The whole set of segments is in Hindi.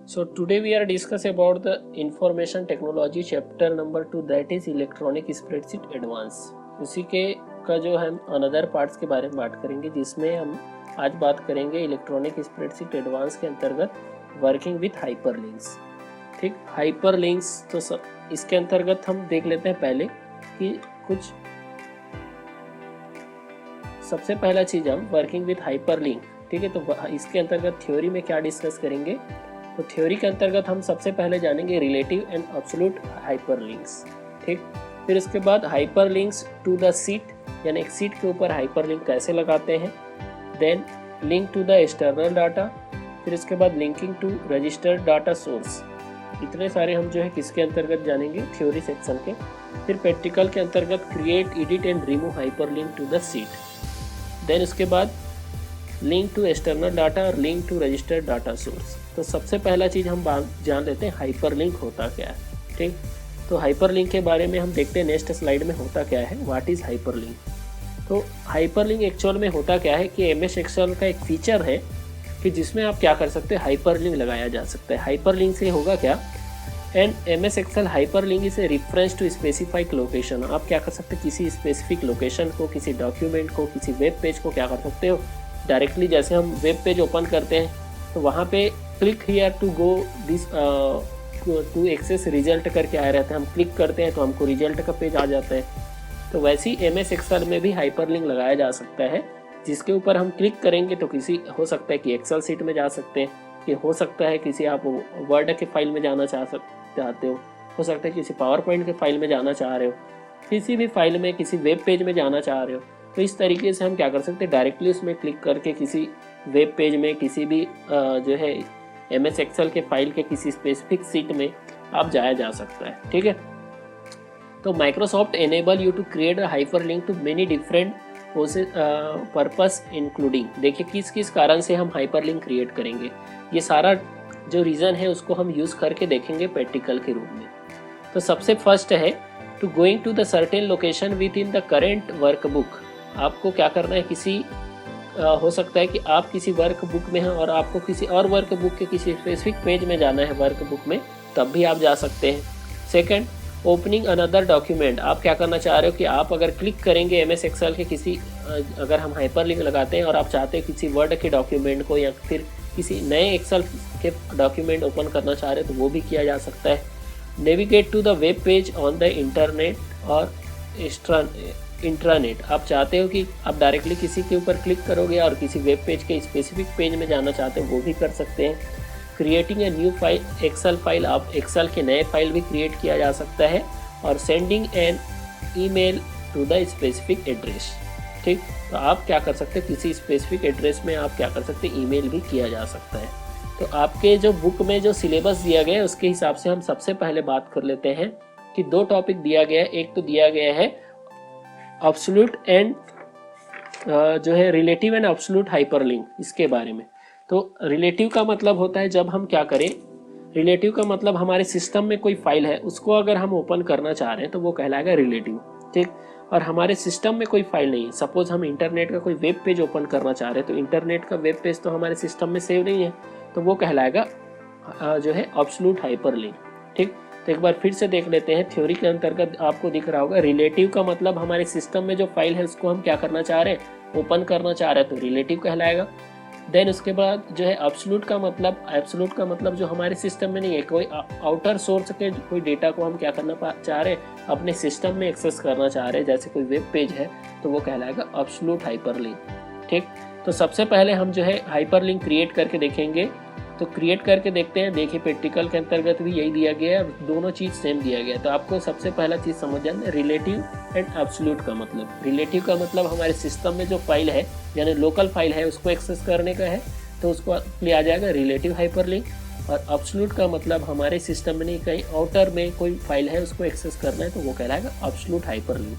So today we are discuss about the information technology chapter number 2 that is electronic spreadsheet advance। उसी के का जो हम अनदर पार्ट्स के बारे में बात करेंगे, जिसमें हम आज बात करेंगे इलेक्ट्रॉनिक स्प्रेडशीट एडवांस के अंतर्गत वर्किंग विथ हाइपरलिंक्स। ठीक, हाइपरलिंक्स तो इसके अंतर्गत हम देख लेते हैं पहले कि कुछ सबसे पहला चीज़ हम वर्किंग विथ हाइपरलिंक। ठीक है, तो इसके अंतर्गत थ्योरी में क्या डिस्कस करेंगे, तो थ्योरी के अंतर्गत हम सबसे पहले जानेंगे रिलेटिव एंड एब्सोल्यूट हाइपरलिंक्स। ठीक, फिर उसके बाद हाइपरलिंक्स टू द सीट, यानी एक सीट के ऊपर हाइपरलिंक कैसे लगाते हैं। Then link to the external data, फिर इसके बाद linking to registered data source. इतने सारे हम जो है किसके अंतर्गत जानेंगे, थ्योरी सेक्शन के। फिर प्रैक्टिकल के अंतर्गत create, edit and remove hyperlink to the sheet. Then उसके बाद लिंक टू एक्सटर्नल डाटा और link to registered data source. तो सबसे पहला चीज़ हम जान लेते हैं हाइपरलिंक होता क्या है। ठीक, तो हाइपरलिंक के बारे में हम देखते हैं नेक्स्ट स्लाइड में होता क्या है, व्हाट इज़ हाइपरलिंक। तो हाइपरलिंक एक्चुअल में होता क्या है कि एमएस एक्सेल का एक फीचर है कि जिसमें आप क्या कर सकते हैं, हाइपरलिंक लगाया जा सकता है। हाइपरलिंक से होगा क्या, and MS Excel hyperlink is a reference to specific location. आप क्या कर सकते हैं, किसी स्पेसिफिक लोकेशन को, किसी डॉक्यूमेंट को, किसी वेब पेज को क्या कर सकते हो डायरेक्टली। जैसे हम वेब पेज ओपन करते हैं तो वहाँ पे click here to go this to access result करके आया रहता है, हम क्लिक करते हैं तो हमको रिजल्ट का पेज आ जाता है। तो वैसे ही एमएस एक्सेल में भी हाइपरलिंक लगाया जा सकता है, जिसके ऊपर हम क्लिक करेंगे तो किसी हो सकता है कि एक्सेल सीट में जा सकते हैं, कि हो सकता है किसी आप वर्ड के फाइल में जाना चाहते हो सकता है किसी पावर पॉइंट के फाइल में जाना चाह रहे हो, किसी भी फाइल में, किसी वेब पेज में जाना चाह रहे हो। तो इस तरीके से हम क्या कर सकते हैं, डायरेक्टली उसमें क्लिक करके किसी वेब पेज में, किसी भी जो है एमएस एक्सेल के फाइल के किसी स्पेसिफिक सीट में आप जाया जा सकता है। ठीक है, तो Microsoft enable you to create a hyperlink to many different purpose including. देखिए किस किस कारण से हम हाइपरलिंक क्रिएट करेंगे, ये सारा जो रीज़न है उसको हम यूज़ करके देखेंगे प्रैक्टिकल के रूप में। तो सबसे फर्स्ट है to going to the certain location within the current workbook. आपको क्या करना है, किसी हो सकता है कि आप किसी वर्क बुक में हैं और आपको किसी और वर्क बुक के किसी स्पेसिफिक पेज में जाना है वर्क बुक में, तब भी आप जा सकते हैं। Second, opening another document. आप क्या करना चाह रहे हो कि आप अगर क्लिक करेंगे एमएस एक्सेल के किसी, अगर हम हाइपरलिंक लगाते हैं और आप चाहते हैं किसी वर्ड के डॉक्यूमेंट को या फिर किसी नए एक्सेल के डॉक्यूमेंट ओपन करना चाह रहे हो तो वो भी किया जा सकता है। Navigate to the web page on the internet और इंट्रानेट। आप चाहते हो कि आप डायरेक्टली किसी के ऊपर क्लिक करोगे और किसी वेब पेज के स्पेसिफिक पेज में जाना चाहते हो, वो भी कर सकते हैं। Creating a new file, Excel file, आप एक्सेल के नए फाइल भी क्रिएट किया जा सकता है। और sending an email to the specific address. ठीक, तो आप क्या कर सकते हैं, किसी स्पेसिफिक एड्रेस में आप क्या कर सकते हैं, ईमेल भी किया जा सकता है। तो आपके जो बुक में जो सिलेबस दिया गया है उसके हिसाब से हम सबसे पहले बात कर लेते हैं कि दो टॉपिक दिया गया है। एक तो दिया गया है एब्सोल्यूट एंड जो है रिलेटिव एंड एब्सोल्यूट हाइपरलिंक, इसके बारे में। तो रिलेटिव का मतलब होता है जब हम क्या करें, रिलेटिव का मतलब हमारे सिस्टम में कोई फाइल है उसको अगर हम ओपन करना चाह रहे हैं तो वो कहलाएगा रिलेटिव। ठीक, और हमारे सिस्टम में कोई फाइल नहीं है, सपोज हम इंटरनेट का कोई वेब पेज ओपन करना चाह रहे हैं तो इंटरनेट का वेब पेज तो हमारे सिस्टम में सेव नहीं है, तो वो कहलाएगा जो है एब्सोल्यूट हाइपरलिंक। ठीक, तो एक बार फिर से देख लेते हैं। थ्योरी के अंतर्गत आपको दिख रहा होगा, रिलेटिव का मतलब हमारे सिस्टम में जो फाइल है उसको हम क्या करना चाह रहे हैं, ओपन करना चाह रहे हैं, तो रिलेटिव कहलाएगा। देन उसके बाद जो है एब्सोल्यूट का मतलब जो हमारे सिस्टम में नहीं है, कोई आउटर सोर्स के कोई डेटा को हम क्या करना चाह रहे हैं, अपने सिस्टम में एक्सेस करना चाह रहे हैं, जैसे कोई वेब पेज है, तो वो कहलाएगा एब्सोल्यूट हाइपरलिंक। ठीक, तो सबसे पहले हम जो है हाइपरलिंक क्रिएट करके देखेंगे। तो क्रिएट करके देखते हैं। देखिए प्रैक्टिकल के अंतर्गत भी यही दिया गया है, दोनों चीज़ सेम दिया गया है। तो आपको सबसे पहला चीज़ समझ जाना, रिलेटिव एंड एब्सोल्यूट का मतलब। रिलेटिव का मतलब हमारे सिस्टम में जो फाइल है, यानी लोकल फाइल है, उसको एक्सेस करने का है, तो उसको लिए आ जाएगा रिलेटिव हाइपरलिंक। और एब्सोल्यूट का मतलब हमारे सिस्टम में नहीं, कहीं आउटर में कोई फाइल है उसको एक्सेस करना है, तो वो कहलाएगा एब्सोल्यूट हाइपरलिंक।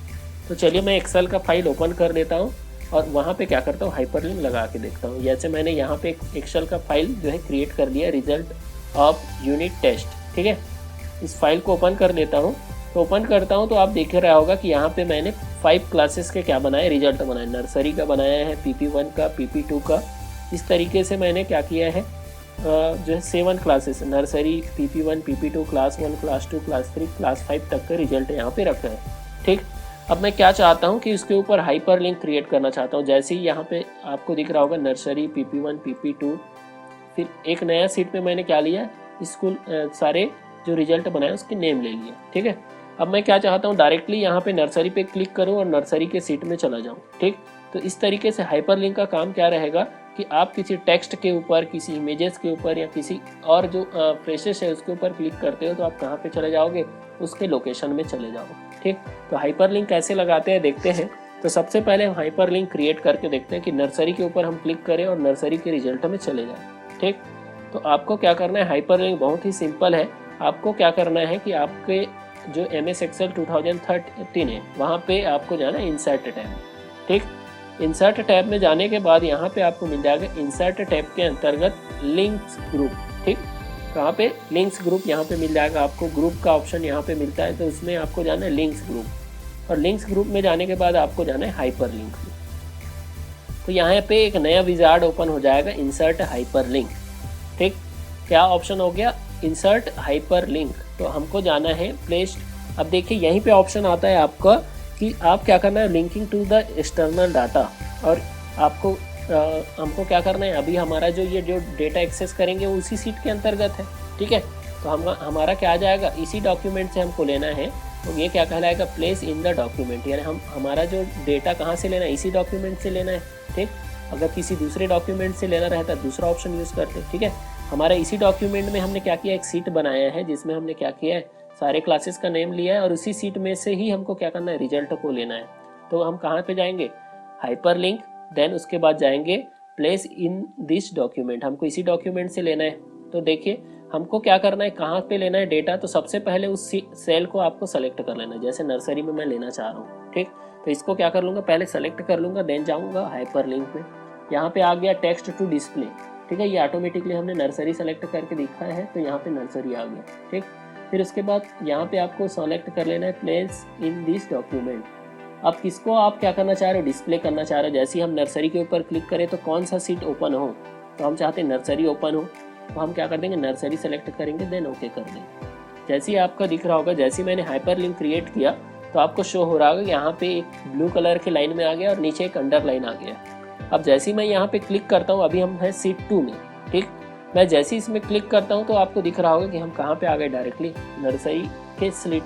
तो चलिए मैं एक्सेल का फाइल ओपन कर लेता हूँ और वहाँ पे क्या करता हूँ, हाइपरलिंक लगा के देखता हूँ। जैसे मैंने यहाँ पे एक एक्सेल का फाइल जो है क्रिएट कर दिया, रिजल्ट ऑफ यूनिट टेस्ट। ठीक है, इस फाइल को ओपन कर लेता हूँ। तो ओपन करता हूँ तो आप देख रहा होगा कि यहाँ पे मैंने 5 क्लासेस के क्या बनाए, रिजल्ट बनाए। नर्सरी का बनाया है, PP1 का, PP2 का। इस तरीके से मैंने क्या किया है, जो है 7 classes, nursery, PP1, PP2, class 1, class 2, class 3, class 5 तक का रिजल्ट यहाँ पे रखा है। ठीक, अब मैं क्या चाहता हूँ कि इसके ऊपर हाइपर लिंक क्रिएट करना चाहता हूँ। जैसे ही यहाँ पे आपको दिख रहा होगा नर्सरी, PP1, PP2, फिर एक नया सीट पे मैंने क्या लिया, स्कूल सारे जो रिजल्ट बनाए उसके नेम ले लिए। ठीक है, अब मैं क्या चाहता हूँ, डायरेक्टली यहाँ पे नर्सरी पे क्लिक करूँ और नर्सरी के सीट में चला जाऊँ। ठीक, तो इस तरीके से हाइपर लिंक का काम क्या रहेगा कि आप किसी टेक्स्ट के ऊपर, किसी इमेजेस के ऊपर या किसी और जो फ्रेशेस है उसके ऊपर क्लिक करते हो तो आप कहाँ पे चले जाओगे, उसके लोकेशन में चले जाओगे। ठीक, तो हाइपर लिंक कैसे लगाते हैं देखते हैं। तो सबसे पहले हम हाइपर लिंक क्रिएट करके देखते हैं कि नर्सरी के ऊपर हम क्लिक करें और नर्सरी के रिजल्ट में चले जाएं। ठीक, तो आपको क्या करना है, हाइपर लिंक बहुत ही सिंपल है। आपको क्या करना है कि आपके जो MS Excel 2013 है वहाँ पे आपको जाना है इंसर्ट टैब। ठीक, इंसर्ट टैब में जाने के बाद यहाँ पे आपको मिल जाएगा इंसर्ट टैब के अंतर्गत लिंक्स ग्रुप। ठीक, कहाँ पे, लिंक्स ग्रुप यहाँ पे मिल जाएगा आपको, ग्रुप का ऑप्शन यहाँ पे मिलता है, तो उसमें आपको जाना है लिंक्स ग्रुप। और लिंक्स ग्रुप में जाने के बाद आपको जाना है हाइपर लिंक। तो यहाँ पे एक नया विजार्ड ओपन हो जाएगा, इंसर्ट हाइपर लिंक। ठीक, क्या ऑप्शन हो गया, इंसर्ट हाइपर लिंक। तो हमको जाना है प्लेस। अब देखिए यहीं पे ऑप्शन आता है आपका कि आप क्या करना है, linking to the external data. और आपको हमको क्या करना है, अभी हमारा जो डेटा एक्सेस करेंगे वो उसी सीट के अंतर्गत है। ठीक है, तो हमारा क्या आ जाएगा, इसी डॉक्यूमेंट से हमको लेना है। तो ये क्या कहलाएगा, प्लेस इन द डॉक्यूमेंट, यानी हमारा जो डेटा कहाँ से लेना है, इसी डॉक्यूमेंट से लेना है। ठीक, अगर किसी दूसरे डॉक्यूमेंट से लेना रहता है दूसरा ऑप्शन यूज़ करते। ठीक है, हमारा इसी डॉक्यूमेंट में हमने क्या किया, एक सीट बनाया है जिसमें हमने क्या किया है, सारे क्लासेस का नेम लिया है और उसी सीट में से ही हमको क्या करना है, रिजल्ट को लेना है। तो हम कहाँ पे जाएंगे, हाइपर लिंक, देन उसके बाद जाएंगे प्लेस इन दिस डॉक्यूमेंट, हमको इसी डॉक्यूमेंट से लेना है। तो देखिए हमको क्या करना है, कहाँ पे लेना है डेटा, तो सबसे पहले उस सेल को आपको सेलेक्ट कर लेना है। जैसे नर्सरी में मैं लेना चाह रहा हूँ। ठीक, तो इसको क्या कर लूँगा, पहले सेलेक्ट कर लूँगा, देन जाऊँगा हाइपर लिंक में। यहाँ पे आ गया टेक्स्ट टू डिस्प्ले। ठीक है, ये ऑटोमेटिकली हमने नर्सरी सेलेक्ट करके दिखा है तो यहाँ पे नर्सरी आ गया। ठीक, फिर उसके बाद यहाँ पे आपको सेलेक्ट कर लेना है प्लेस इन दिस डॉक्यूमेंट। अब किसको आप क्या करना चाह रहे हो, डिस्प्ले करना चाह रहे हो। जैसे ही हम नर्सरी के ऊपर क्लिक करें तो कौन सा सीट ओपन हो, तो हम चाहते हैं नर्सरी ओपन हो, तो हम क्या कर देंगे, नर्सरी सेलेक्ट करेंगे, देन ओके कर देंगे। जैसे ही आपका दिख रहा होगा, जैसे ही मैंने हाइपर लिंक क्रिएट किया तो आपको शो हो रहा होगा कि यहाँ पे एक ब्लू कलर की लाइन में आ गया और नीचे एक अंडरलाइन आ गया। अब जैसे ही मैं यहाँ पे क्लिक करता हूँ, अभी हम हैं सीट 2 में। ठीक, मैं जैसे ही इसमें क्लिक करता हूँ तो आपको दिख रहा होगा कि हम कहाँ पे आ गए, डायरेक्टली नर्सरी के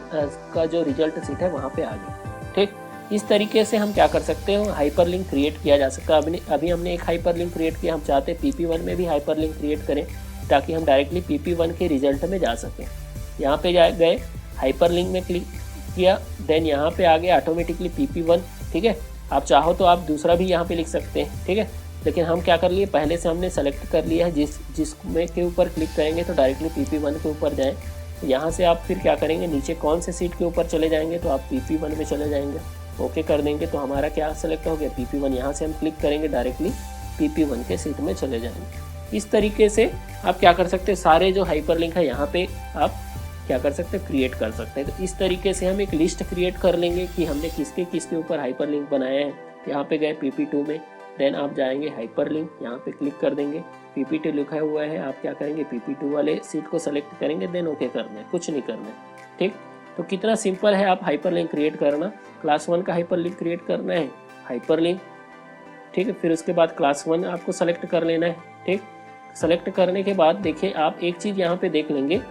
का जो रिजल्ट सीट है वहाँ पे आ गए। ठीक, इस तरीके से हम क्या कर सकते हो, हाइपर लिंक क्रिएट किया जा सकता है। अभी हमने एक हाइपर लिंक क्रिएट किया, हम चाहते हैं PP1 में भी हाइपर लिंक क्रिएट करें ताकि हम डायरेक्टली PP1 के रिजल्ट में जा सकें। यहाँ पे गए, हाइपर लिंक में क्लिक किया, देन यहाँ पे आ गया ऑटोमेटिकली PP1। ठीक है, आप चाहो तो आप दूसरा भी यहाँ पे लिख सकते हैं। ठीक है, लेकिन हम क्या कर लिए, पहले से हमने सेलेक्ट कर लिया है, जिसमें के ऊपर क्लिक करेंगे तो डायरेक्टली PP1 के ऊपर जाएं। तो यहाँ से आप फिर क्या करेंगे, नीचे कौन से सीट के ऊपर चले जाएंगे, तो आप PP1 में चले जाएंगे, ओके कर देंगे। तो हमारा क्या सेलेक्ट हो गया, PP1। यहाँ से हम क्लिक करेंगे, डायरेक्टली PP1 के सीट में चले जाएंगे। इस तरीके से आप क्या कर सकते हैं, सारे जो हाइपर लिंक है यहाँ पे आप क्या कर सकते हैं, क्रिएट कर सकते हैं। तो इस तरीके से हम एक लिस्ट क्रिएट कर लेंगे कि हमने किसके ऊपर हाइपर लिंक बनाए हैं। यहाँ पे गए PP2 में, देन आप जाएंगे हाइपर लिंक, यहाँ पे क्लिक कर देंगे, PP2 लिखा हुआ है, आप क्या करेंगे, PP2 वाले सीट को सेलेक्ट करेंगे, देन ओके करना है, कुछ नहीं करना है। ठीक, तो कितना सिंपल है आप हाइपर लिंक क्रिएट करना। क्लास 1 का हाइपर लिंक क्रिएट करना है, हाइपर लिंक। ठीक है, फिर उसके बाद क्लास 1 आपको सेलेक्ट कर लेना है। ठीक, सेलेक्ट करने के बाद देखिए आप एक चीज़ यहाँ पे देख लेंगे,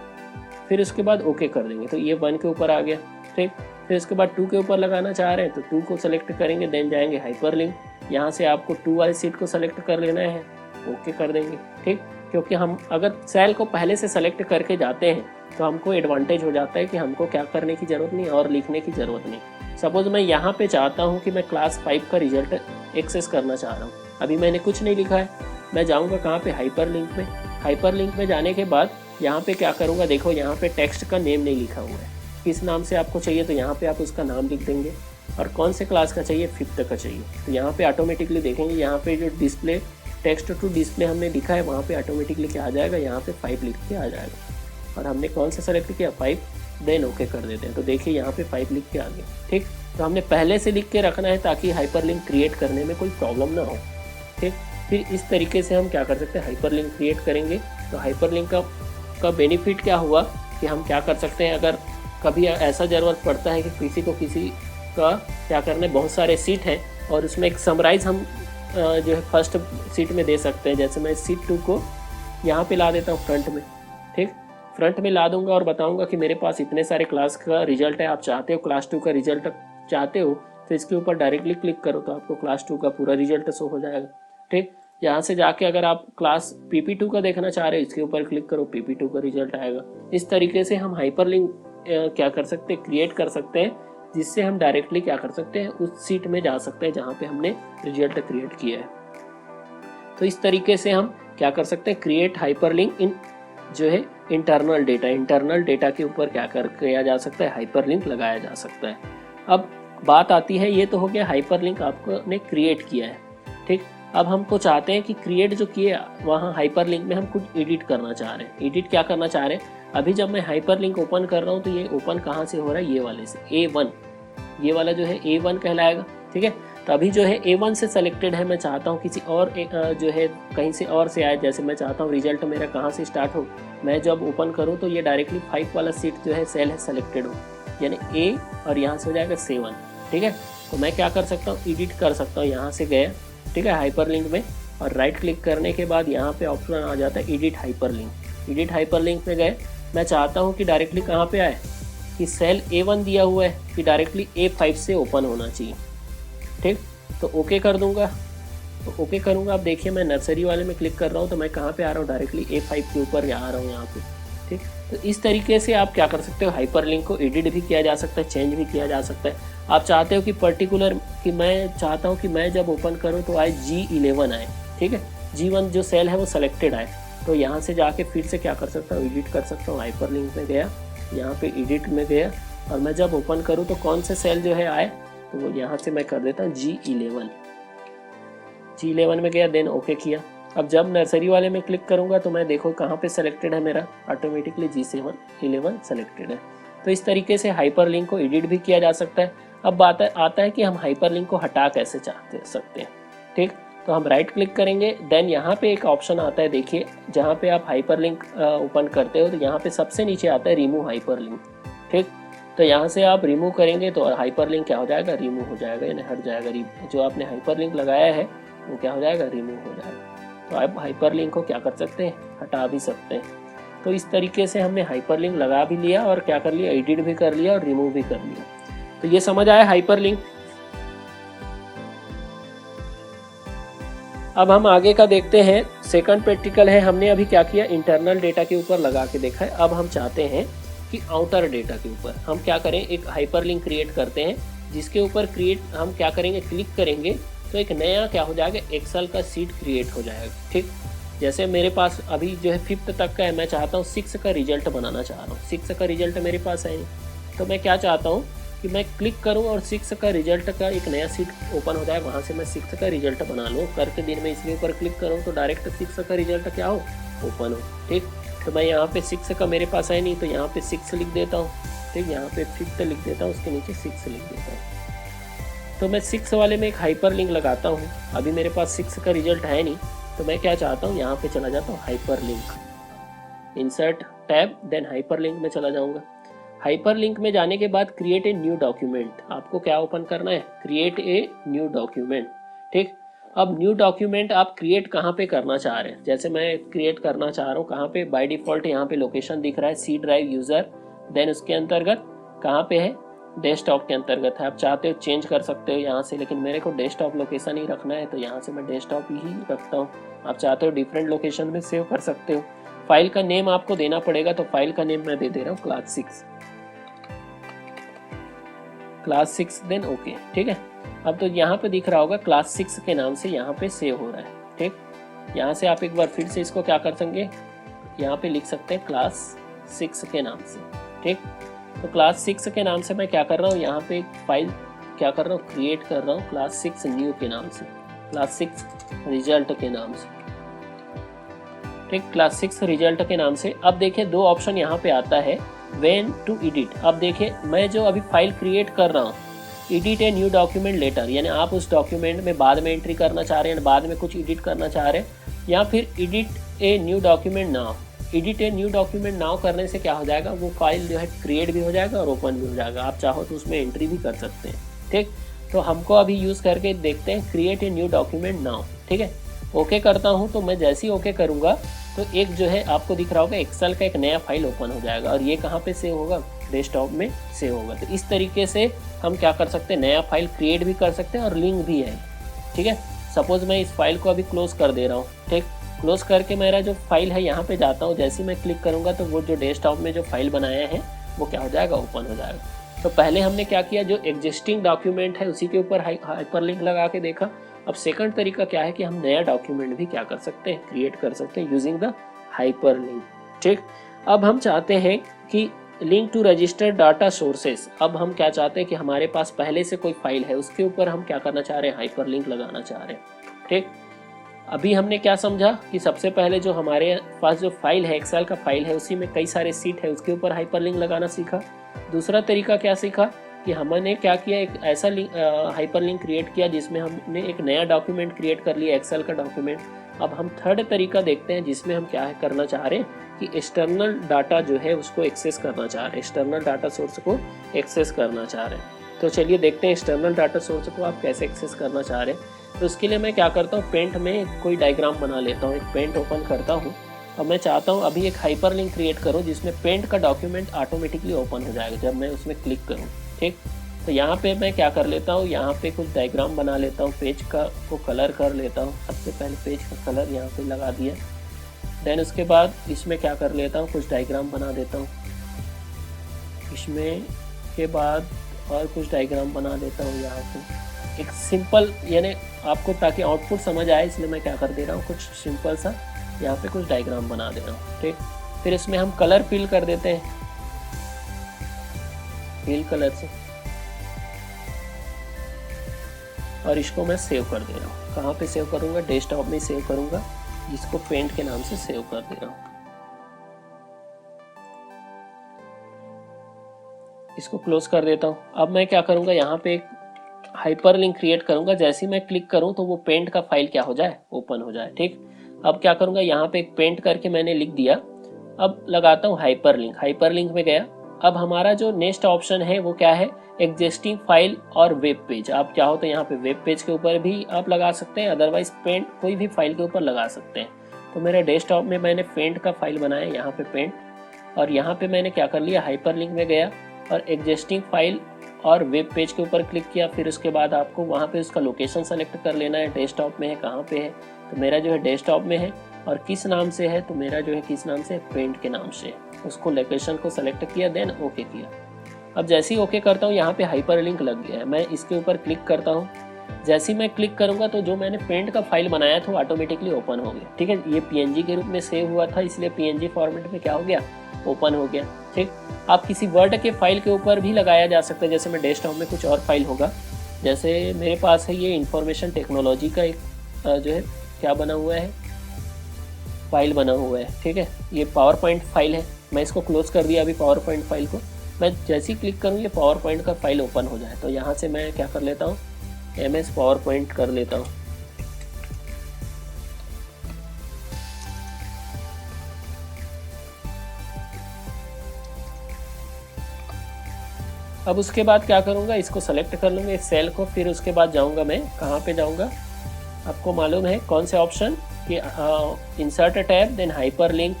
फिर उसके बाद ओके कर देंगे, तो ये 1 के ऊपर आ गया। ठीक, फिर उसके बाद 2 के ऊपर लगाना चाह रहे हैं तो 2 को सेलेक्ट करेंगे, देन जाएंगे हाइपर लिंक। यहाँ से आपको 2 वाली सीट को सेलेक्ट कर लेना है, ओके कर देंगे। ठीक, क्योंकि हम अगर सेल को पहले से सेलेक्ट करके जाते हैं तो हमको एडवांटेज हो जाता है कि हमको क्या करने की ज़रूरत नहीं और लिखने की ज़रूरत नहीं। सपोज मैं यहाँ पे चाहता हूँ कि मैं क्लास 5 का रिजल्ट एक्सेस करना चाह रहा हूँ, अभी मैंने कुछ नहीं लिखा है, मैं जाऊँगा कहाँ पे, हाइपर लिंक में। हाइपर लिंक में जाने के बाद यहाँ पे क्या करूँगा, देखो यहाँ पे टेक्स्ट का नेम नहीं लिखा हुआ है, किस नाम से आपको चाहिए तो यहाँ पे आप उसका नाम लिख देंगे, और कौन से क्लास का चाहिए, 5th का चाहिए। तो यहाँ पे ऑटोमेटिकली देखेंगे, यहाँ पे जो डिस्प्ले टेक्स्ट टू डिस्प्ले हमने लिखा है वहाँ पे ऑटोमेटिकली क्या आ जाएगा, यहाँ पे 5 लिख के आ जाएगा। और हमने कौन सा सेलेक्ट किया, 5, देन ओके कर देते हैं। तो देखिए यहाँ पे 5 लिख के आ गया। ठीक, तो हमने पहले से लिख के रखना है ताकि हाइपर लिंक क्रिएट करने में कोई प्रॉब्लम ना हो। ठीक, फिर इस तरीके से हम क्या कर सकते हैं, हाइपरलिंक क्रिएट करेंगे। तो हाइपरलिंक का बेनिफिट क्या हुआ कि हम क्या कर सकते हैं, अगर कभी ऐसा ज़रूरत पड़ता है कि किसी का क्या करना है, बहुत सारे सीट हैं और उसमें एक समराइज़ हम जो है फर्स्ट सीट में दे सकते हैं। जैसे मैं सीट 2 को यहाँ पे ला देता हूँ फ्रंट में, ठीक, फ्रंट में ला दूंगा और बताऊंगा कि मेरे पास इतने सारे क्लास का रिजल्ट है, आप चाहते हो क्लास 2 का रिजल्ट चाहते हो तो इसके ऊपर डायरेक्टली क्लिक करो तो आपको क्लास 2 का पूरा रिजल्ट शो हो जाएगा। ठीक, यहाँ से जाके अगर आप क्लास PP2 का देखना चाह रहे हो, इसके ऊपर क्लिक करो, PP2 का रिजल्ट आएगा। इस तरीके से हम हाइपरलिंक क्या कर सकते हैं, क्रिएट कर सकते हैं, जिससे हम डायरेक्टली क्या कर सकते हैं, उस सीट में जा सकते हैं जहाँ पे हमने रिजल्ट क्रिएट किया है। तो इस तरीके से हम क्या कर सकते हैं, क्रिएट हाइपरलिंक इन जो है इंटरनल डेटा के ऊपर क्या किया जा सकता है, हाइपरलिंक लगाया जा सकता है। अब बात आती है, ये तो हो गया हाइपरलिंक आपने क्रिएट किया है, ठीक। अब हमको चाहते हैं कि क्रिएट जो किया वहाँ हाइपरलिंक में हम कुछ एडिट करना चाह रहे हैं। एडिट क्या करना चाह रहे हैं, अभी जब मैं हाइपरलिंक ओपन कर रहा हूँ तो ये ओपन कहाँ से हो रहा है, ये वाले से, A1, ये वाला जो है A1 कहलाएगा, ठीक है। तो अभी जो है A1 से सेलेक्टेड है, मैं चाहता हूँ किसी और जो है कहीं से और से आए। जैसे मैं चाहता हूँ रिजल्ट मेरा कहाँ से स्टार्ट हो, मैं जब ओपन करूँ तो ये डायरेक्टली 5 वाला सीट जो है सेल है सेलेक्टेड हो, यानी A और यहाँ से हो जाएगा 7, ठीक है। तो मैं क्या कर सकता हूँ, एडिट कर सकता हूँ, यहाँ से गया, ठीक है, हाइपरलिंक में, और राइट क्लिक करने के बाद यहाँ पे ऑप्शन आ जाता है एडिट हाइपरलिंक। एडिट हाइपरलिंक में गए, मैं चाहता हूँ कि डायरेक्टली कहाँ पे आए, कि सेल A1 दिया हुआ है कि डायरेक्टली A5 से ओपन होना चाहिए, ठीक। तो ओके कर दूंगा, तो ओके करूंगा। अब देखिए मैं नर्सरी वाले में क्लिक कर रहा हूँ तो मैं कहाँ पे आ रहा हूँ, डायरेक्टली A5 के ऊपर आ रहा हूँ यहाँ पे, ठीक। तो इस तरीके से आप क्या कर सकते हो, हाइपरलिंक को एडिट भी किया जा सकता है, चेंज भी किया जा सकता है। आप चाहते हो कि पर्टिकुलर कि मैं चाहता हूँ कि मैं जब ओपन करूँ तो आए G11 आए, ठीक है, G1 जो सेल है वो सेलेक्टेड आए, तो यहाँ से जाके फिर से क्या कर सकता हूँ, एडिट कर सकता हूँ। हाइपरलिंक में गया, यहाँ पे एडिट में गया, और मैं जब ओपन करूँ तो कौन से सेल जो है आए, तो वो यहाँ से मैं कर देता हूँ G11 में गया, देन ओके किया। अब जब नर्सरी वाले में क्लिक करूँगा तो मैं देखो कहाँ पे सेलेक्टेड है मेरा, ऑटोमेटिकली G11 सेलेक्टेड है। तो इस तरीके से हाइपरलिंक को एडिट भी किया जा सकता है। अब बात आता है कि हम हाइपरलिंक को हटा कैसे सकते हैं, ठीक। तो हम राइट क्लिक करेंगे, देन यहाँ पे एक ऑप्शन आता है, देखिए जहाँ पे आप हाइपरलिंक ओपन करते हो तो यहाँ पे सबसे नीचे आता है रिमूव हाइपरलिंक, ठीक। तो यहाँ से आप रिमूव करेंगे तो हाइपरलिंक क्या हो जाएगा, रिमूव हो जाएगा, यानी हट जाएगा। जो आपने हाइपरलिंक लगाया है वो क्या हो जाएगा, रिमूव हो जाएगा। तो आप हाइपरलिंक को क्या कर सकते हैं, हटा भी सकते हैं। तो इस तरीके से हमने हाइपरलिंक लगा भी लिया और क्या कर लिया, एडिट भी कर लिया और रिमूव भी कर लिया। तो ये समझ आया हाइपरलिंक। अब हम आगे का देखते हैं, सेकंड प्रैक्टिकल है। हमने अभी क्या किया, इंटरनल डेटा के ऊपर लगा के देखा है। अब हम चाहते हैं कि आउटर डेटा के ऊपर हम क्या करें, एक हाइपरलिंक क्रिएट करते हैं, जिसके ऊपर हम क्या करेंगे, क्लिक करेंगे तो एक नया क्या हो जाएगा, एक्सेल का सीट क्रिएट हो जाएगा, ठीक। जैसे मेरे पास अभी जो है 5th तक का है, मैं चाहता हूँ 6 का रिजल्ट बनाना चाह रहा हूँ। 6 का रिजल्ट मेरे पास है, तो मैं क्या चाहता हूँ कि मैं क्लिक करूँ और 6 का रिजल्ट का एक नया सीट ओपन हो जाए, वहाँ से मैं 6 का रिजल्ट बना लूँ। करके दिन में इसके ऊपर क्लिक करूँ तो डायरेक्ट 6 का रिजल्ट क्या हो, ओपन हो, ठीक। तो मैं यहाँ पे 6 का मेरे पास है नहीं, तो यहाँ पे 6 लिख देता हूँ, ठीक। यहाँ पे 5th लिख देता हूँ, उसके नीचे 6 लिख देता हूँ। तो मैं 6 वाले में एक हाइपरलिंक लगाता हूँ। अभी मेरे पास 6 का रिजल्ट है नहीं, तो मैं क्या चाहता हूँ, यहाँ पे चला जाता हूँ hyperlink, insert tab, then hyperlink में चला जाऊँगा। हाइपरलिंक में जाने के बाद क्रिएट ए न्यू डॉक्यूमेंट, आपको क्या ओपन करना है, क्रिएट ए न्यू डॉक्यूमेंट, ठीक। अब न्यू डॉक्यूमेंट आप क्रिएट कहाँ पे करना चाह रहे हैं, जैसे मैं क्रिएट करना चाह रहा हूँ कहाँ पे, बाय डिफॉल्ट यहाँ पे लोकेशन दिख रहा है, सी ड्राइव यूज़र, देन उसके अंतर्गत कहाँ पे है, डेस्कटॉप के अंतर्गत है। आप चाहते हो चेंज कर सकते हो यहाँ से, लेकिन मेरे को डेस्कटॉप लोकेशन ही रखना है, तो यहाँ से मैं डेस्कटॉप ही रखता हूँ। आप चाहते हो डिफरेंट लोकेशन में सेव कर सकते हो। फाइल का नेम आपको देना पड़ेगा, तो फाइल का नेम मैं दे दे रहा हूँ क्लास 6, देन ओके, ठीक है। अब तो यहाँ पे दिख रहा होगा क्लास 6 के नाम से यहाँ पे सेव हो रहा है, ठीक। यहाँ से आप एक बार फिर से इसको क्या कर सकेंगे, यहाँ पे लिख सकते हैं क्लास 6 के नाम से, ठीक। तो क्लास 6 के नाम से मैं क्या कर रहा हूँ, यहाँ पे एक फाइल क्या कर रहा हूँ, क्रिएट कर रहा हूँ क्लास 6 न्यू के नाम से, क्लास 6 रिजल्ट के नाम से, ठीक। क्लास 6 रिजल्ट के नाम से। अब देखिए 2 ऑप्शन यहाँ पे आता है, व्हेन टू एडिट। अब देखिए मैं जो अभी फाइल क्रिएट कर रहा हूँ edit a new document letter, यानी आप उस डॉक्यूमेंट में बाद में एंट्री करना चाह रहे हैं, बाद में कुछ एडिट करना चाह रहे हैं, या फिर edit a new document now. Edit a new document now करने से क्या हो जाएगा, वो फाइल जो है क्रिएट भी हो जाएगा और ओपन भी हो जाएगा, आप चाहो तो उसमें एंट्री भी कर सकते हैं। ठीक, तो हमको अभी यूज़ करके देखते हैं create a new document now. ठीक है, ओके करता हूँ, तो मैं जैसे ही ओके करूँगा तो एक जो है आपको दिख रहा होगा एक्सेल का एक नया फाइल ओपन हो जाएगा, और ये कहाँ पे सेव होगा, डेस्कटॉप में सेव होगा। तो इस तरीके से हम क्या कर सकते हैं, नया फाइल क्रिएट भी कर सकते हैं और लिंक भी है। ठीक है, सपोज मैं इस फाइल को अभी क्लोज कर दे रहा हूँ। ठीक, क्लोज करके मेरा जो फाइल है यहाँ पे जाता हूँ, जैसे ही मैं क्लिक करूँगा तो वो जो डेस्कटॉप में जो फाइल बनाया है वो क्या हो जाएगा, ओपन हो जाएगा। तो पहले हमने क्या किया, जो एग्जिस्टिंग डॉक्यूमेंट है उसी के ऊपर हाइपरलिंक लगा के देखा। अब सेकंड तरीका क्या है कि हम नया डॉक्यूमेंट भी क्या कर सकते हैं, क्रिएट कर सकते हैं यूजिंग द हाइपरलिंक। ठीक, अब हम चाहते हैं कि link to registered data sources. अब हम क्या चाहते हैं कि हमारे पास पहले से कोई फाइल है, उसके ऊपर हम क्या करना चाह रहे हैं, हाइपरलिंक लगाना चाह रहे हैं। ठीक, अभी हमने क्या समझा कि सबसे पहले जो हमारे पास जो फाइल है, एक्सेल का फाइल है, उसी में कई सारे सीट है, उसके ऊपर हाइपरलिंक लगाना सीखा। दूसरा तरीका क्या सीखा कि हमने क्या किया, एक ऐसा हाइपरलिंक क्रिएट किया जिसमें हमने एक नया डॉक्यूमेंट क्रिएट कर लिया, एक्सेल का डॉक्यूमेंट। अब हम थर्ड तरीका देखते हैं जिसमें हम क्या करना चाह रहे हैं कि एक्सटर्नल डाटा जो है उसको एक्सेस करना चाह रहे हैं, एक्सटर्नल डाटा सोर्स को एक्सेस करना चाह रहे हैं। तो चलिए देखते हैं एक्सटर्नल डाटा सोर्स को आप कैसे एक्सेस करना चाह रहे हैं। तो उसके लिए मैं क्या करता हूँ, पेंट में कोई डायग्राम बना लेता हूँ, एक पेंट ओपन करता हूँ और मैं चाहता हूँ अभी एक हाइपरलिंक क्रिएट करूँ जिसमें पेंट का डॉक्यूमेंट ऑटोमेटिकली ओपन हो जाएगा जब मैं उसमें क्लिक करूँ। ठीक, तो यहाँ पे मैं क्या कर लेता हूँ, यहाँ पे कुछ डायग्राम बना लेता हूँ, पेज का को कलर कर लेता हूँ। सबसे पहले पेज का कलर यहाँ पे लगा दिया, देन उसके बाद इसमें क्या कर लेता हूँ, कुछ डायग्राम बना देता हूँ इसमें के बाद, और कुछ डायग्राम बना देता हूँ यहाँ पे एक सिंपल, यानी आपको ताकि आउटपुट समझ आए इसलिए मैं क्या कर दे रहा हूँ, कुछ सिंपल सा यहाँ पे कुछ डायग्राम बना दे रहा हूँ। ठीक, फिर इसमें हम कलर फिल कर देते हैं, फिल कलर से, और इसको मैं सेव कर दे रहा हूँ। कहाँ पे सेव करूँगा, डेस्कटॉप में सेव करूँगा, जिसको पेंट के नाम से सेव कर दे रहा हूँ। इसको क्लोज कर देता हूँ। अब मैं क्या करूँगा, यहाँ पे एक हाइपरलिंक क्रिएट करूँगा, जैसे ही मैं क्लिक करूँ तो वो पेंट का फाइल क्या हो जाए, ओपन हो जाए। ठीक, अब क्या करूँगा, यहाँ पे एक पेंट करके मैंने लिख दिया। अब लगाता हूँ हाइपरलिंक, हाइपरलिंक में गया। अब हमारा जो नेक्स्ट ऑप्शन है वो क्या है, एग्जिस्टिंग फाइल और वेब पेज। आप चाहो तो यहाँ पे वेब पेज के ऊपर भी आप लगा सकते हैं, अदरवाइज पेंट कोई भी फाइल के ऊपर लगा सकते हैं। तो मेरे डेस्कटॉप में मैंने पेंट का फाइल बनाया, यहाँ पे पेंट, और यहाँ पे मैंने क्या कर लिया, हाइपरलिंक में गया और एग्जिस्टिंग फाइल और वेब पेज के ऊपर क्लिक किया। फिर उसके बाद आपको वहाँ पे उसका लोकेशन सेलेक्ट कर लेना है, डेस्कटॉप में है, कहाँ पे है। तो मेरा जो है डेस्कटॉप में है, और किस नाम से है, तो मेरा जो है किस नाम से, पेंट के नाम से। उसको लोकेशन को सेलेक्ट किया, देन ओके किया। अब जैसे ही ओके करता हूँ, यहाँ पे हाइपरलिंक लग गया है। मैं इसके ऊपर क्लिक करता हूँ, जैसे ही मैं क्लिक करूँगा तो जो मैंने पेंट का फाइल बनाया था वो ऑटोमेटिकली ओपन हो गया। ठीक है, ये PNG के रूप में सेव हुआ था, इसलिए PNG फॉर्मेट में क्या हो गया, ओपन हो गया। ठीक, आप किसी वर्ड के फाइल के ऊपर भी लगाया जा सकता है। जैसे मैं डेस्कटॉप में कुछ और फाइल होगा, जैसे मेरे पास है ये इंफॉर्मेशन टेक्नोलॉजी का एक जो है क्या बना हुआ है, फाइल बना हुआ है। ठीक है, ये पावर पॉइंट फाइल है, मैं इसको क्लोज कर दिया अभी पावर पॉइंट फाइल को। मैं जैसे ही क्लिक करूँ ये पावर पॉइंट का फाइल ओपन हो जाए, तो यहाँ से मैं क्या कर लेता हूँ, MS पावर पॉइंट कर लेता हूँ। अब उसके बाद क्या करूँगा, इसको सेलेक्ट कर लूँगा इस सेल को। फिर उसके बाद जाऊँगा, मैं कहाँ पे जाऊँगा, आपको मालूम है कौन से ऑप्शन कि insert tab, then hyperlink,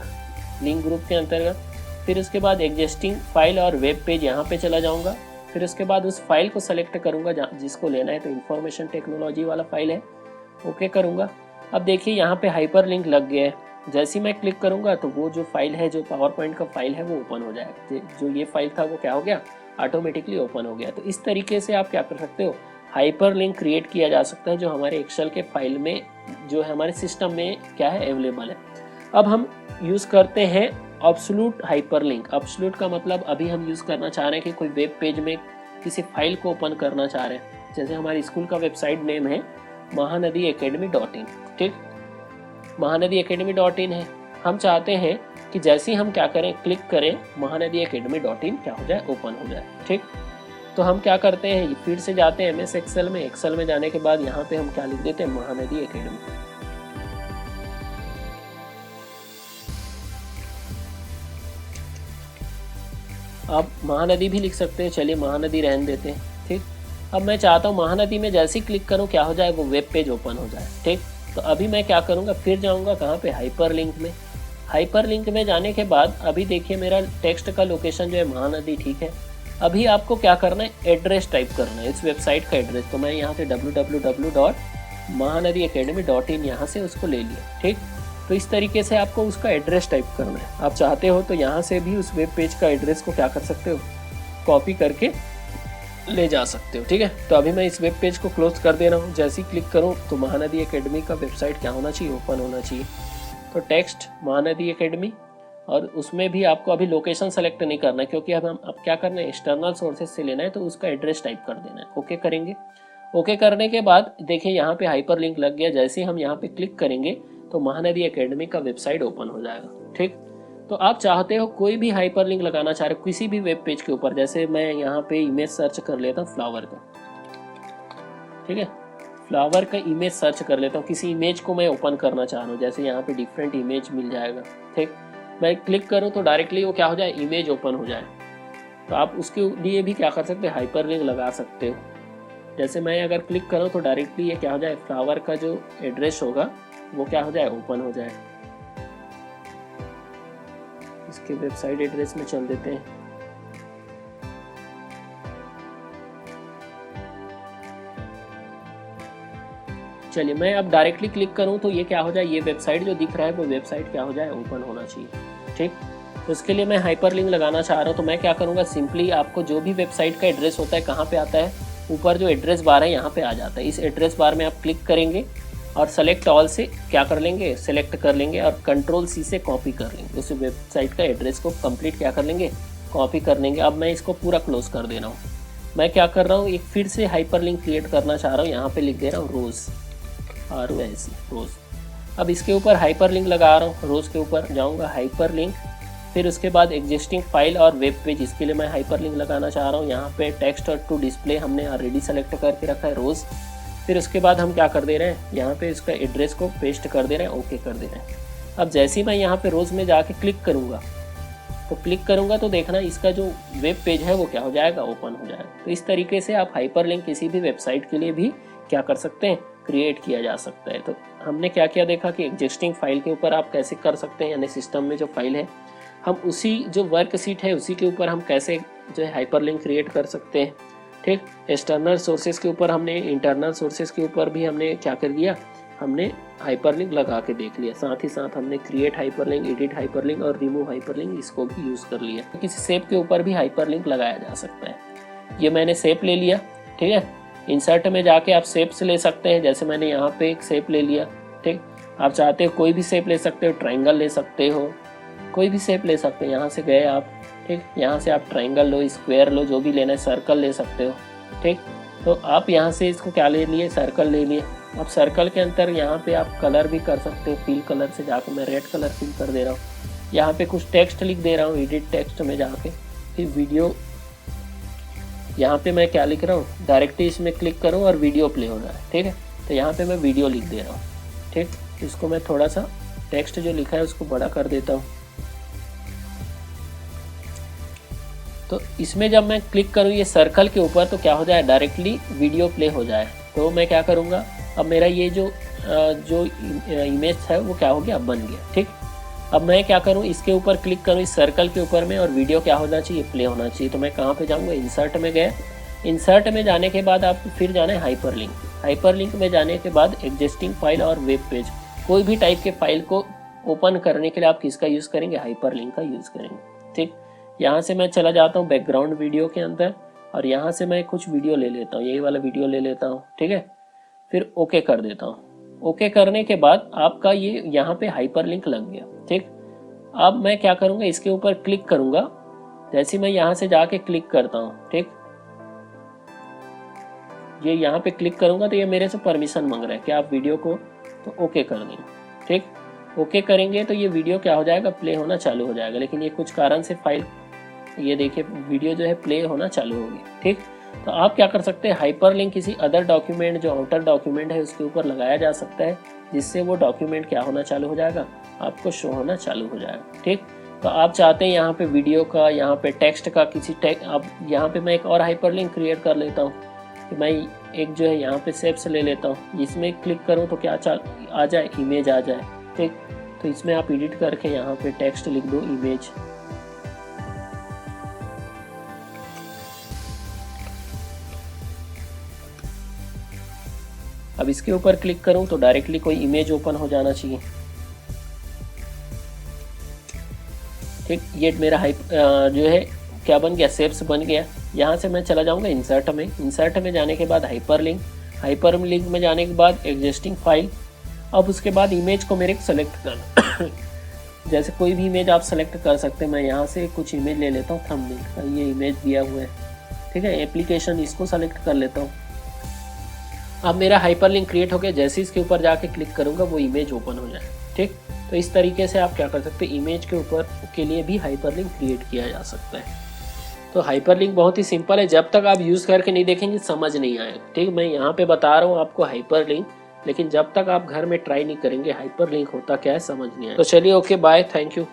link group के अंतर्गत। फिर उसके बाद एग्जिस्टिंग फाइल और वेब पेज, यहाँ पे चला जाऊँगा। फिर उसके बाद उस फाइल को सेलेक्ट करूँगा जिसको लेना है, तो इंफॉर्मेशन टेक्नोलॉजी वाला फाइल है, ओके करूँगा। अब देखिए यहाँ पे हाइपर लिंक लग गया है। जैसे ही मैं क्लिक करूँगा तो वो जो फाइल है, जो पावर पॉइंट का फाइल है, वो ओपन हो जाएगा। जो ये फाइल था वो क्या हो गया, ऑटोमेटिकली ओपन हो गया। तो इस तरीके से आप क्या कर सकते हो, हाइपर लिंक क्रिएट किया जा सकता है, जो हमारे एक्सेल के फाइल में, जो है हमारे सिस्टम में क्या है, अवेलेबल है। अब हम यूज़ करते हैं एब्सोल्यूट हाइपरलिंक। एब्सोल्यूट का मतलब अभी हम यूज़ करना चाह रहे हैं कि कोई वेब पेज में किसी फाइल को ओपन करना चाह रहे हैं। जैसे हमारी स्कूल का वेबसाइट नेम है mahanadi.academy.in। ठीक, mahanadi.academy.in है। हम चाहते हैं कि जैसे ही हम क्या करें, क्लिक करें, mahanadi.academy.in क्या हो जाए, ओपन हो जाए। ठीक, तो हम क्या करते हैं, फिर से जाते हैं MS एक्सेल में। एक्सेल में जाने के बाद यहाँ पे हम क्या लिख देते हैं, महानदी एकेडमी। आप महानदी भी लिख सकते हैं, चलिए महानदी रहने देते हैं। ठीक, अब मैं चाहता हूँ महानदी में जैसे ही क्लिक करूँ क्या हो जाए, वो वेब पेज ओपन हो जाए। ठीक, तो अभी मैं क्या करूँगा, फिर जाऊँगा कहाँ पे, हाइपर लिंक में। हाइपर लिंक में जाने के बाद अभी देखिए मेरा टेक्स्ट का लोकेशन जो है महानदी। ठीक है, अभी आपको क्या करना है, एड्रेस टाइप करना है, इस वेबसाइट का एड्रेस। तो मैं यहाँ से www.mahanadiacademy.in यहाँ से उसको ले लिया। ठीक, तो इस तरीके से आपको उसका एड्रेस टाइप करना है। आप चाहते हो तो यहाँ से भी उस वेब पेज का एड्रेस को क्या कर सकते हो, कॉपी करके ले जा सकते हो। ठीक है, तो अभी मैं इस वेब पेज को क्लोज कर दे रहा हूँ। जैसे ही क्लिक करूँ तो महानदी एकेडमी का वेबसाइट क्या होना चाहिए, ओपन होना चाहिए। तो टेक्स्ट महानदी एकेडमी, और उसमें भी आपको अभी लोकेशन सेलेक्ट नहीं करना है, क्योंकि अब क्या करना है, एक्सटर्नल सोर्सेज से लेना है, तो उसका एड्रेस टाइप कर देना है। ओके करेंगे। ओके करने के बाद देखिए यहाँ पे हाइपर लिंक लग गया। जैसे ही हम यहाँ पे क्लिक करेंगे तो महानदी एकेडमी का वेबसाइट ओपन हो जाएगा। ठीक, तो आप चाहते हो कोई भी हाइपर लिंक लगाना चाह रहे हो किसी भी वेब पेज के ऊपर, जैसे मैं यहाँ पे इमेज सर्च कर लेता हूँ फ्लावर का। ठीक है, फ्लावर का इमेज सर्च कर लेता हूँ, किसी इमेज को मैं ओपन करना चाह रहा हूँ, जैसे यहाँ पे डिफरेंट इमेज मिल जाएगा। ठीक, मैं क्लिक करूँ तो डायरेक्टली वो क्या हो जाए, इमेज ओपन हो जाए। तो आप उसके लिए भी क्या कर सकते हैं, हाइपर लिंक लगा सकते हो। जैसे मैं अगर क्लिक करूँ तो डायरेक्टली ये क्या हो जाए, फ्लावर का जो एड्रेस होगा वो क्या हो जाए, ओपन हो जाए। इसके वेबसाइट एड्रेस में चल देते हैं। चलिए मैं अब डायरेक्टली क्लिक करूं तो ये क्या हो जाए, ये वेबसाइट जो दिख रहा है वो वेबसाइट क्या हो जाए, ओपन होना चाहिए। ठीक, तो इसके लिए मैं हाइपर लिंक लगाना चाह रहा हूं, तो मैं क्या करूंगा, सिंपली आपको जो भी वेबसाइट का एड्रेस होता है कहाँ पे आता है, ऊपर जो एड्रेस बार है यहाँ पे आ जाता है। इस एड्रेस बार में आप क्लिक करेंगे और सेलेक्ट ऑल से क्या कर लेंगे, सेलेक्ट कर लेंगे और Ctrl+C से कॉपी कर लेंगे। उस वेबसाइट का एड्रेस को कंप्लीट क्या कर लेंगे, कॉपी कर लेंगे। अब मैं इसको पूरा क्लोज कर दे रहा हूँ। मैं क्या कर रहा हूँ, एक फिर से हाइपर लिंक क्रिएट करना चाह रहा हूँ। यहाँ पे लिख दे रहा हूँ रोज़, ROZ रोज़। अब इसके ऊपर हाइपर लिंक लगा रहा हूँ, रोज़ के ऊपर जाऊँगा हाइपर लिंक, फिर उसके बाद एग्जिस्टिंग फाइल और वेब पेज, इसके लिए मैं हाइपर लिंक लगाना चाह रहा हूँ। यहाँ पे टेक्स्ट और टू डिस्प्ले हमने ऑलरेडी सेलेक्ट करके रखा है, रोज़। फिर उसके बाद हम क्या कर दे रहे हैं, यहाँ पे इसका एड्रेस को पेस्ट कर दे रहे हैं, ओके कर दे रहे हैं। अब जैसे ही मैं यहाँ पे रोज़ में जाके क्लिक करूँगा तो देखना इसका जो वेब पेज है वो क्या हो जाएगा, ओपन हो जाएगा। तो इस तरीके से आप हाइपर लिंक किसी भी वेबसाइट के लिए भी क्या कर सकते हैं, क्रिएट किया जा सकता है। तो हमने क्या क्या देखा कि एग्जिस्टिंग फाइल के ऊपर आप कैसे कर सकते हैं, यानी सिस्टम में जो फाइल है हम उसी जो वर्कशीट है उसी के ऊपर हम कैसे जो है हाइपर लिंक क्रिएट कर सकते हैं। ठीक, एक्सटर्नल सोर्सेज के ऊपर हमने, इंटरनल सोर्सेज के ऊपर भी हमने क्या कर दिया, हमने हाइपर लिंक लगा के देख लिया। साथ ही साथ हमने create hyper link, edit hyper link और रिमूव हाइपर लिंक इसको भी यूज़ कर लिया। तो किसी शेप के ऊपर भी हाइपर लिंक लगाया जा सकता है। ये मैंने शेप ले लिया। ठीक है, इंसर्ट में जाके आप शेप्स ले सकते हैं, जैसे मैंने यहाँ पे एक शेप ले लिया। ठीक, आप चाहते हो कोई भी शेप ले सकते हो, ट्राइंगल ले सकते हो, कोई भी शेप ले सकते हैं। यहाँ से गए आप, ठीक, यहाँ से आप ट्राइंगल लो, स्क्वायर लो, जो भी लेना है, सर्कल ले सकते हो। ठीक, तो आप यहाँ से इसको क्या ले लिए, सर्कल ले लिए। अब सर्कल के अंदर यहाँ पे आप कलर भी कर सकते हो, फिल कलर से जाकर मैं रेड कलर फिल कर दे रहा हूँ। यहाँ पे कुछ टेक्स्ट लिख दे रहा हूँ, एडिट टेक्स्ट में जाके। फिर वीडियो, यहाँ पे मैं क्या लिख रहा हूँ, डायरेक्टली इसमें क्लिक करूँ और वीडियो प्ले हो रहा है। ठीक है, तो यहाँ पे मैं वीडियो लिख दे रहा हूँ। ठीक, इसको मैं थोड़ा सा टेक्स्ट जो लिखा है उसको बड़ा कर देता हूँ। तो इसमें जब मैं क्लिक करूँ ये सर्कल के ऊपर तो क्या हो जाए, डायरेक्टली वीडियो प्ले हो जाए। तो मैं क्या करूँगा, अब मेरा ये जो इमेज है वो क्या हो गया, बन गया। ठीक, अब मैं क्या करूँ, इसके ऊपर क्लिक करूँ, इस सर्कल के ऊपर में, और वीडियो क्या होना चाहिए, प्ले होना चाहिए। तो मैं कहाँ पे जाऊँगा, इंसर्ट में गए। इंसर्ट में जाने के बाद आपको फिर जाना है हाइपर लिंक। हाइपर लिंक में जाने के बाद एग्जिस्टिंग फाइल और वेब पेज, कोई भी टाइप के फाइल को ओपन करने के लिए आप किसका यूज़ करेंगे, हाइपर लिंक का यूज़ करेंगे। ठीक, यहाँ से मैं चला जाता हूँ बैकग्राउंड वीडियो के अंदर और यहाँ से मैं कुछ वीडियो ले लेता हूँ, यही वाला वीडियो ले लेता हूँ। ठीक है, फिर ओके कर देता हूँ। ओके करने के बाद आपका ये यहाँ पे हाइपर लिंक लग गया। ठीक, अब मैं क्या करूँगा, इसके ऊपर क्लिक करूँगा। जैसे मैं यहाँ से जाके क्लिक करता हूँ, ठीक, ये यहाँ पे क्लिक करूँगा तो ये मेरे से परमिशन मांग रहा है कि आप वीडियो को, तो ओके कर देंगे। ठीक, ओके करेंगे तो ये वीडियो क्या हो जाएगा, प्ले होना चालू हो जाएगा। लेकिन ये कुछ कारण से फाइल, ये देखिए वीडियो जो है प्ले होना चालू हो गई। ठीक, तो आप क्या कर सकते हैं, हाइपरलिंक किसी अदर डॉक्यूमेंट जो आउटर डॉक्यूमेंट है उसके ऊपर लगाया जा सकता है, जिससे वो डॉक्यूमेंट क्या होना चालू हो जाएगा, आपको शो होना चालू हो जाएगा। ठीक, तो आप चाहते हैं यहाँ पे वीडियो का, यहाँ पे टेक्स्ट का, किसी अब यहाँ पे मैं एक और हाइपरलिंक क्रिएट कर लेता हूँ कि मैं एक जो है यहाँ पे सेप्स ले लेता हूँ, इसमें क्लिक करूँ तो क्या आ जाए, इमेज आ जाए। ठीक, तो इसमें आप एडिट करके यहाँ पे टेक्स्ट लिख दो इमेज। अब इसके ऊपर क्लिक करूं तो डायरेक्टली कोई इमेज ओपन हो जाना चाहिए। ठीक, ये मेरा जो है क्या बन गया, सेप्स बन गया। यहाँ से मैं चला जाऊंगा इंसर्ट में। इंसर्ट में जाने के बाद हाइपरलिंक में जाने के बाद एग्जिस्टिंग फाइल। अब उसके बाद इमेज को मेरे सेलेक्ट करना जैसे कोई भी इमेज आप सेलेक्ट कर सकते हैं। मैं यहाँ से कुछ इमेज ले लेता हूँ, थंबनेल का ये इमेज दिया हुआ है। ठीक है, एप्लीकेशन इसको सेलेक्ट कर लेता हूँ। अब मेरा हाइपरलिंक क्रिएट हो गया, जैसे इसके ऊपर जाके क्लिक करूंगा वो इमेज ओपन हो जाए। ठीक, तो इस तरीके से आप क्या कर सकते हैं, इमेज के ऊपर के लिए भी हाइपरलिंक क्रिएट किया जा सकता है। तो हाइपरलिंक बहुत ही सिंपल है, जब तक आप यूज़ करके नहीं देखेंगे समझ नहीं आएगा। ठीक, मैं यहाँ पे बता रहा हूँ आपको हाइपरलिंक, लेकिन जब तक आप घर में ट्राई नहीं करेंगे हाइपरलिंक होता क्या है समझ नहीं आएगा। तो चलिए, ओके बाय, थैंक यू।